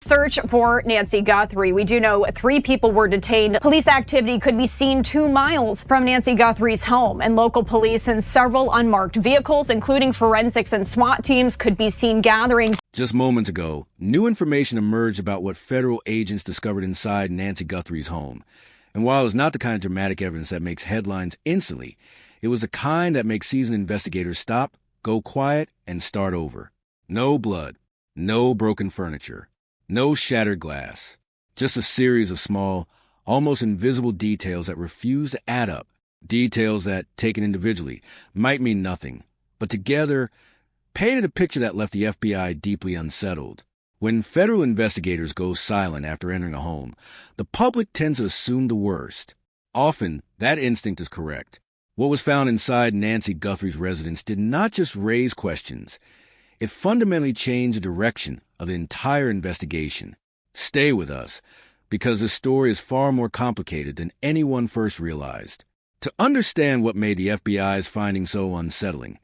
Search for Nancy Guthrie. We do know 3 people were detained. Police activity could be seen 2 miles from Nancy Guthrie's home, and local police and several unmarked vehicles, including forensics and SWAT teams, could be seen gathering. Just moments ago, new information emerged about what federal agents discovered inside Nancy Guthrie's home. And while it was not the kind of dramatic evidence that makes headlines instantly, it was the kind that makes seasoned investigators stop, go quiet, and start over. No blood, no broken furniture, no shattered glass. Just a series of small, almost invisible details that refuse to add up. Details that, taken individually, might mean nothing, but together painted a picture that left the FBI deeply unsettled. When federal investigators go silent after entering a home, the public tends to assume the worst. Often, that instinct is correct. What was found inside Nancy Guthrie's residence did not just raise questions. It fundamentally changed the direction of the entire investigation. Stay with us, because this story is far more complicated than anyone first realized. To understand what made the FBI's findings so unsettling,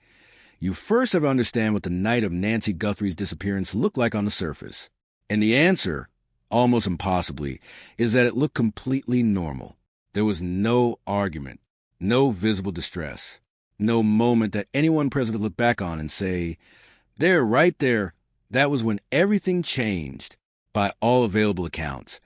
you first have to understand what the night of Nancy Guthrie's disappearance looked like on the surface. And the answer, almost impossibly, is that it looked completely normal. There was no argument, no visible distress, no moment that anyone present would look back on and say, "There, right there, that was when everything changed." By all available accounts,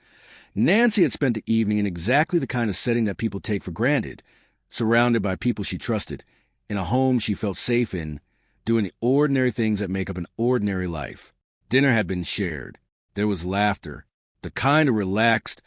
Nancy had spent the evening in exactly the kind of setting that people take for granted, surrounded by people she trusted, in a home she felt safe in, doing the ordinary things that make up an ordinary life. Dinner had been shared. There was laughter, the kind of relaxed,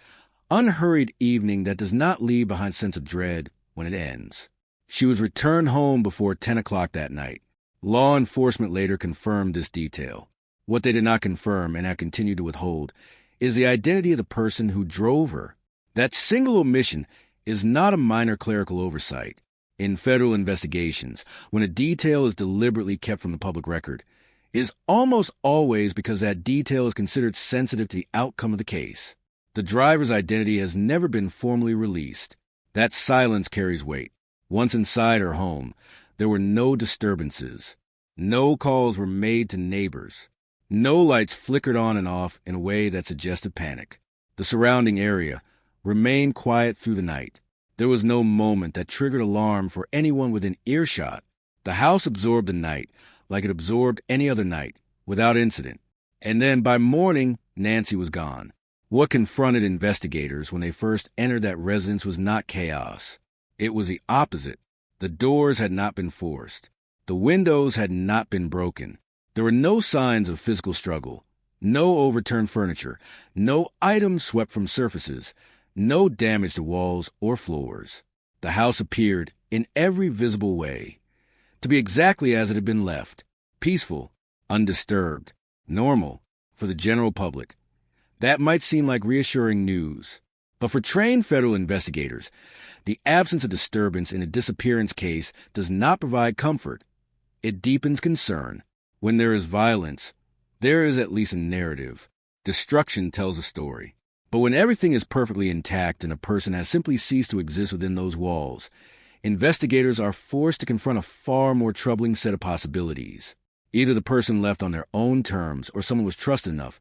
unhurried evening that does not leave behind a sense of dread when it ends. She was returned home before 10 o'clock that night. Law enforcement later confirmed this detail. What they did not confirm, and have continued to withhold, is the identity of the person who drove her. That single omission is not a minor clerical oversight. In federal investigations, when a detail is deliberately kept from the public record, it is almost always because that detail is considered sensitive to the outcome of the case. The driver's identity has never been formally released. That silence carries weight. Once inside her home, there were no disturbances. No calls were made to neighbors. No lights flickered on and off in a way that suggested panic. The surrounding area remained quiet through the night. There was no moment that triggered alarm for anyone within earshot. The house absorbed the night like it absorbed any other night, without incident. And then by morning, Nancy was gone. What confronted investigators when they first entered that residence was not chaos. It was the opposite. The doors had not been forced. The windows had not been broken. There were no signs of physical struggle, no overturned furniture, no items swept from surfaces, no damage to walls or floors. The house appeared, in every visible way, to be exactly as it had been left, peaceful, undisturbed, normal for the general public. That might seem like reassuring news, but for trained federal investigators, the absence of disturbance in a disappearance case does not provide comfort. It deepens concern. When there is violence, there is at least a narrative. Destruction tells a story. But when everything is perfectly intact and a person has simply ceased to exist within those walls, investigators are forced to confront a far more troubling set of possibilities. Either the person left on their own terms or someone was trusted enough,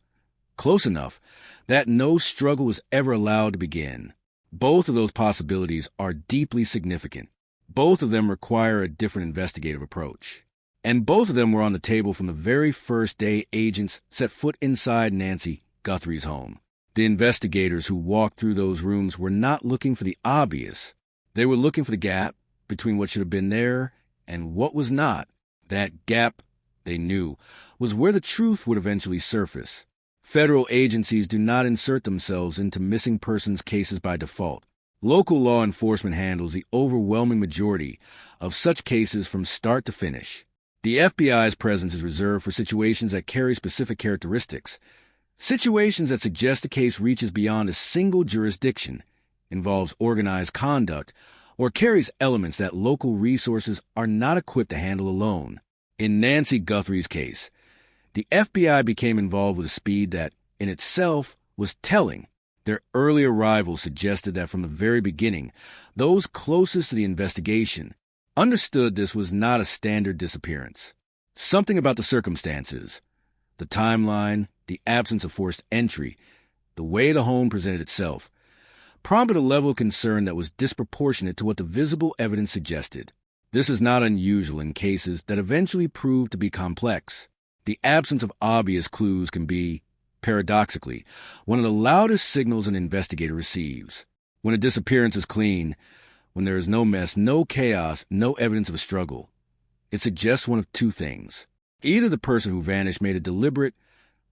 close enough, that no struggle was ever allowed to begin. Both of those possibilities are deeply significant. Both of them require a different investigative approach. And both of them were on the table from the very first day agents set foot inside Nancy Guthrie's home. The investigators who walked through those rooms were not looking for the obvious. They were looking for the gap between what should have been there and what was not. That gap, they knew, was where the truth would eventually surface. Federal agencies do not insert themselves into missing persons cases by default. Local law enforcement handles the overwhelming majority of such cases from start to finish. The FBI's presence is reserved for situations that carry specific characteristics, situations that suggest the case reaches beyond a single jurisdiction, involves organized conduct, or carries elements that local resources are not equipped to handle alone. In Nancy Guthrie's case, the FBI became involved with a speed that, in itself, was telling. Their early arrival suggested that from the very beginning, those closest to the investigation understood this was not a standard disappearance. Something about the circumstances, the timeline, the absence of forced entry, the way the home presented itself, prompted a level of concern that was disproportionate to what the visible evidence suggested. This is not unusual in cases that eventually prove to be complex. The absence of obvious clues can be, paradoxically, one of the loudest signals an investigator receives. When a disappearance is clean, when there is no mess, no chaos, no evidence of a struggle, it suggests one of two things. Either the person who vanished made a deliberate,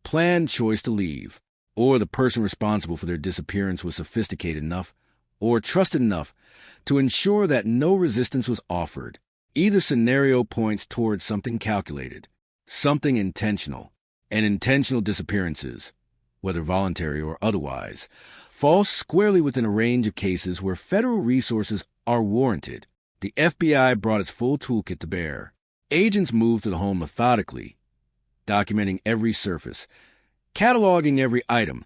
planned choice to leave, or the person responsible for their disappearance was sophisticated enough or trusted enough to ensure that no resistance was offered. Either scenario points towards something calculated, something intentional, and intentional disappearances, whether voluntary or otherwise, fall squarely within a range of cases where federal resources are warranted. The FBI brought its full toolkit to bear. Agents moved to the home methodically, documenting every surface, cataloging every item,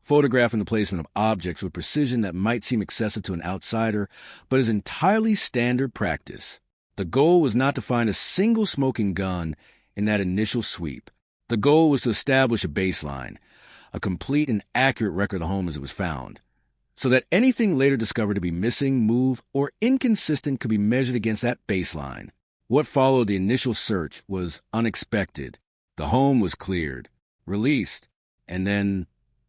photographing the placement of objects with precision that might seem excessive to an outsider, but is entirely standard practice. The goal was not to find a single smoking gun in that initial sweep. The goal was to establish a baseline, a complete and accurate record of the home as it was found, so that anything later discovered to be missing, moved, or inconsistent could be measured against that baseline. What followed the initial search was unexpected. The home was cleared, released, and then,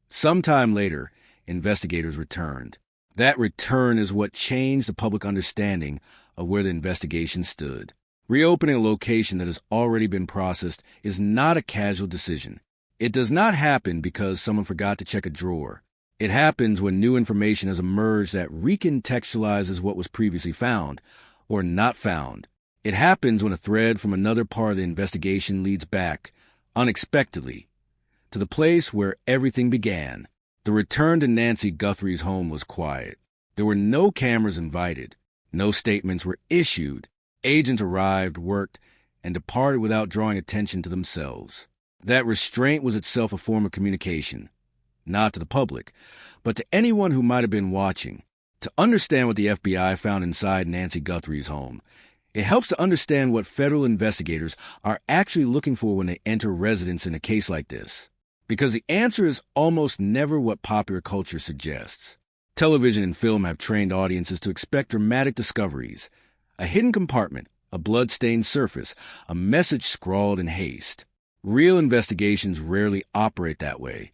sometime later, investigators returned. That return is what changed the public understanding of where the investigation stood. Reopening a location that has already been processed is not a casual decision. It does not happen because someone forgot to check a drawer. It happens when new information has emerged that recontextualizes what was previously found, or not found. It happens when a thread from another part of the investigation leads back, unexpectedly, to the place where everything began. The return to Nancy Guthrie's home was quiet. There were no cameras invited. No statements were issued. Agents arrived, worked, and departed without drawing attention to themselves. That restraint was itself a form of communication, not to the public, but to anyone who might have been watching. To understand what the FBI found inside Nancy Guthrie's home, it helps to understand what federal investigators are actually looking for when they enter residence in a case like this. Because the answer is almost never what popular culture suggests. Television and film have trained audiences to expect dramatic discoveries, a hidden compartment, a blood-stained surface, a message scrawled in haste. Real investigations rarely operate that way,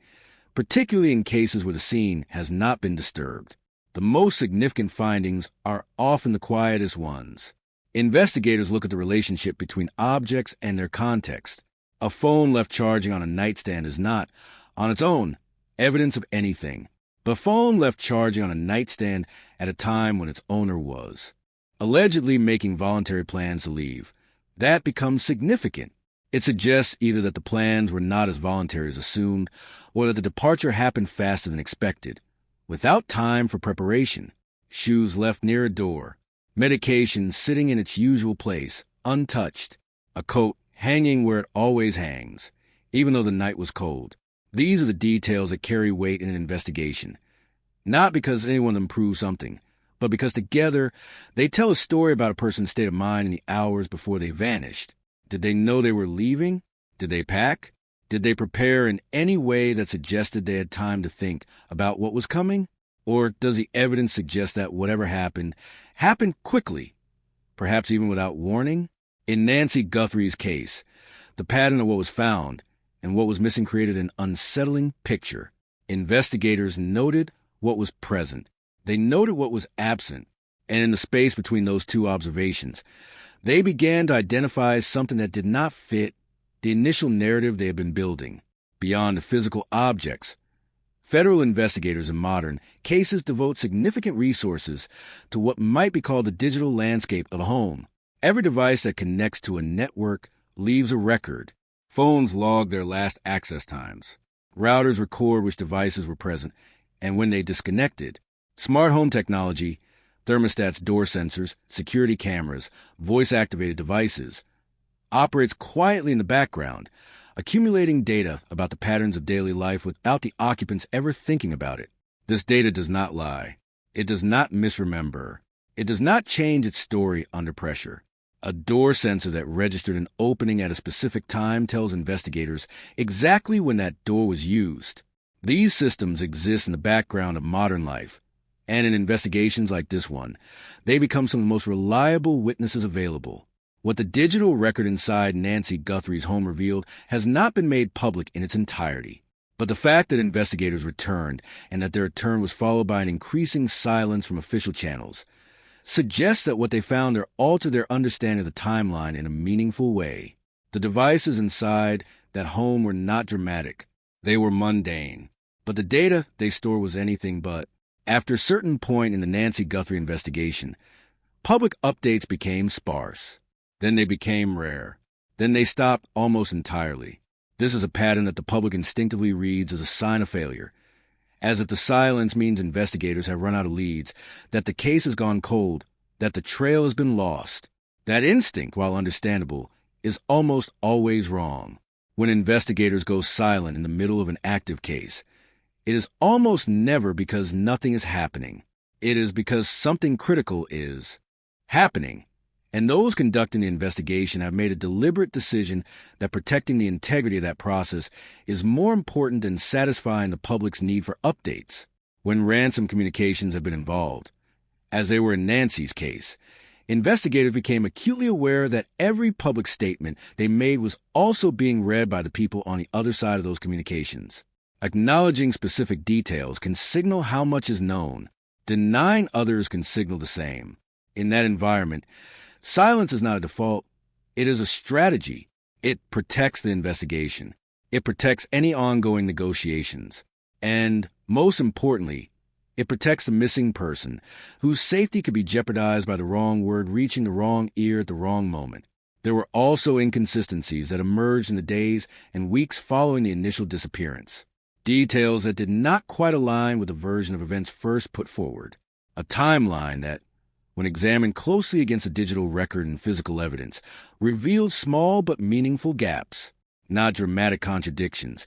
particularly in cases where the scene has not been disturbed. The most significant findings are often the quietest ones. Investigators look at the relationship between objects and their context. A phone left charging on a nightstand is not, on its own, evidence of anything. But a phone left charging on a nightstand at a time when its owner was, allegedly making voluntary plans to leave, that becomes significant. It suggests either that the plans were not as voluntary as assumed, or that the departure happened faster than expected, without time for preparation. Shoes left near a door, medication sitting in its usual place, untouched, a coat hanging where it always hangs, even though the night was cold. These are the details that carry weight in an investigation, not because any one of them proves something, but because together they tell a story about a person's state of mind in the hours before they vanished. Did they know they were leaving? Did they pack? Did they prepare in any way that suggested they had time to think about what was coming? Or does the evidence suggest that whatever happened quickly, perhaps even without warning? In Nancy Guthrie's case, the pattern of what was found and what was missing created an unsettling picture. Investigators noted what was present. They noted what was absent. And in the space between those two observations, they began to identify something that did not fit the initial narrative they had been building. Beyond the physical objects, federal investigators in modern cases devote significant resources to what might be called the digital landscape of a home. Every device that connects to a network leaves a record. Phones log their last access times. Routers record which devices were present and when they disconnected. Smart home technology, thermostats, door sensors, security cameras, voice-activated devices, operates quietly in the background, accumulating data about the patterns of daily life without the occupants ever thinking about it. This data does not lie. It does not misremember. It does not change its story under pressure. A door sensor that registered an opening at a specific time tells investigators exactly when that door was used. These systems exist in the background of modern life, and in investigations like this one, they become some of the most reliable witnesses available. What the digital record inside Nancy Guthrie's home revealed has not been made public in its entirety. But the fact that investigators returned and that their return was followed by an increasing silence from official channels suggests that what they found there altered their understanding of the timeline in a meaningful way. The devices inside that home were not dramatic. They were mundane. But the data they stored was anything but. After a certain point in the Nancy Guthrie investigation, public updates became sparse. Then they became rare. Then they stopped almost entirely. This is a pattern that the public instinctively reads as a sign of failure, as if the silence means investigators have run out of leads, that the case has gone cold, that the trail has been lost. That instinct, while understandable, is almost always wrong. When investigators go silent in the middle of an active case, it is almost never because nothing is happening. It is because something critical is happening. And those conducting the investigation have made a deliberate decision that protecting the integrity of that process is more important than satisfying the public's need for updates. When ransom communications have been involved, as they were in Nancy's case, investigators became acutely aware that every public statement they made was also being read by the people on the other side of those communications. Acknowledging specific details can signal how much is known. Denying others can signal the same. In that environment, silence is not a default, it is a strategy. It protects the investigation. It protects any ongoing negotiations. And, most importantly, it protects the missing person, whose safety could be jeopardized by the wrong word reaching the wrong ear at the wrong moment. There were also inconsistencies that emerged in the days and weeks following the initial disappearance. Details that did not quite align with the version of events first put forward. A timeline that, when examined closely against the digital record and physical evidence, revealed small but meaningful gaps, not dramatic contradictions,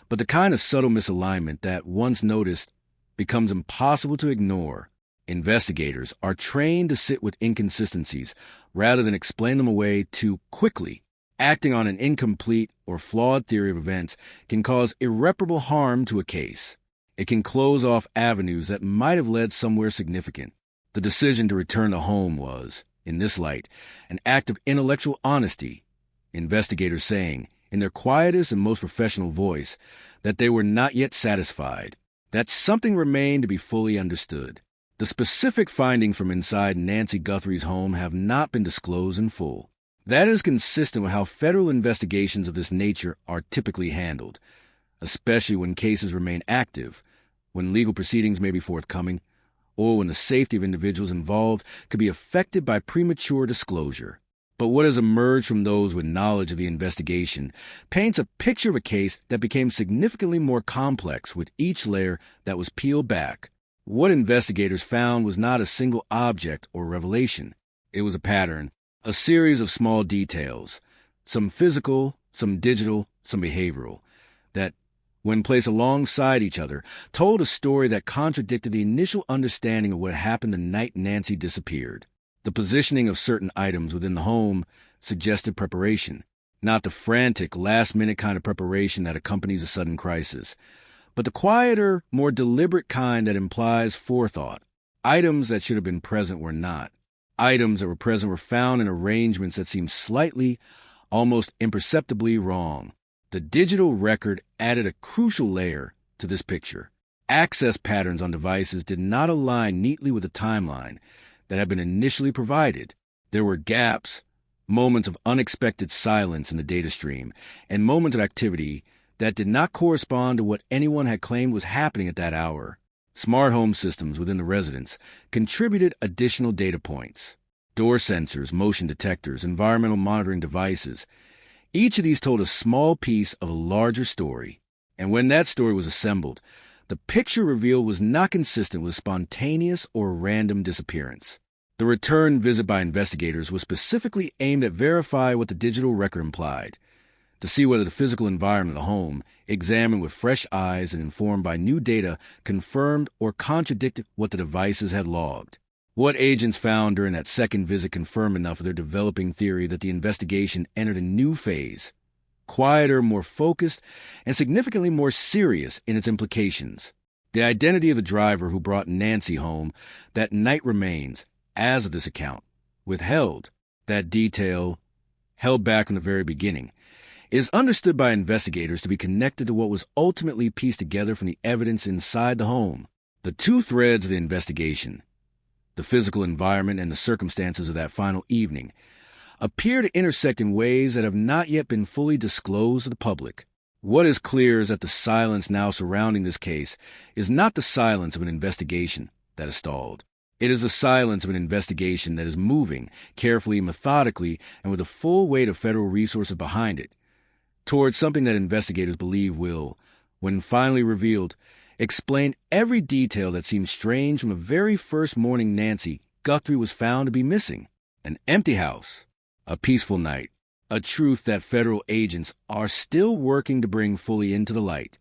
but the kind of subtle misalignment that, once noticed, becomes impossible to ignore. Investigators are trained to sit with inconsistencies rather than explain them away too quickly. Acting on an incomplete or flawed theory of events can cause irreparable harm to a case. It can close off avenues that might have led somewhere significant. The decision to return to home was, in this light, an act of intellectual honesty. Investigators saying, in their quietest and most professional voice, that they were not yet satisfied, that something remained to be fully understood. The specific findings from inside Nancy Guthrie's home have not been disclosed in full. That is consistent with how federal investigations of this nature are typically handled, especially when cases remain active, when legal proceedings may be forthcoming, or when the safety of individuals involved could be affected by premature disclosure. But what has emerged from those with knowledge of the investigation paints a picture of a case that became significantly more complex with each layer that was peeled back. What investigators found was not a single object or revelation. It was a pattern, a series of small details, some physical, some digital, some behavioral, that, when placed alongside each other, told a story that contradicted the initial understanding of what happened the night Nancy disappeared. The positioning of certain items within the home suggested preparation, not the frantic, last-minute kind of preparation that accompanies a sudden crisis, but the quieter, more deliberate kind that implies forethought. Items that should have been present were not. Items that were present were found in arrangements that seemed slightly, almost imperceptibly wrong. The digital record added a crucial layer to this picture. Access patterns on devices did not align neatly with the timeline that had been initially provided. There were gaps, moments of unexpected silence in the data stream, and moments of activity that did not correspond to what anyone had claimed was happening at that hour. Smart home systems within the residence contributed additional data points. Door sensors, motion detectors, environmental monitoring devices. Each of these told a small piece of a larger story. And when that story was assembled, the picture revealed was not consistent with spontaneous or random disappearance. The return visit by investigators was specifically aimed at verifying what the digital record implied, to see whether the physical environment of the home, examined with fresh eyes and informed by new data, confirmed or contradicted what the devices had logged. What agents found during that second visit confirmed enough of their developing theory that the investigation entered a new phase, quieter, more focused, and significantly more serious in its implications. The identity of the driver who brought Nancy home that night remains, as of this account, withheld. That detail, held back from the very beginning, is understood by investigators to be connected to what was ultimately pieced together from the evidence inside the home. The two threads of the investigation, the physical environment and the circumstances of that final evening, appear to intersect in ways that have not yet been fully disclosed to the public. What is clear is that the silence now surrounding this case is not the silence of an investigation that is stalled. It is the silence of an investigation that is moving carefully, methodically, and with the full weight of federal resources behind it, towards something that investigators believe will, when finally revealed, explain every detail that seemed strange from the very first morning Nancy Guthrie was found to be missing. An empty house, a peaceful night, a truth that federal agents are still working to bring fully into the light.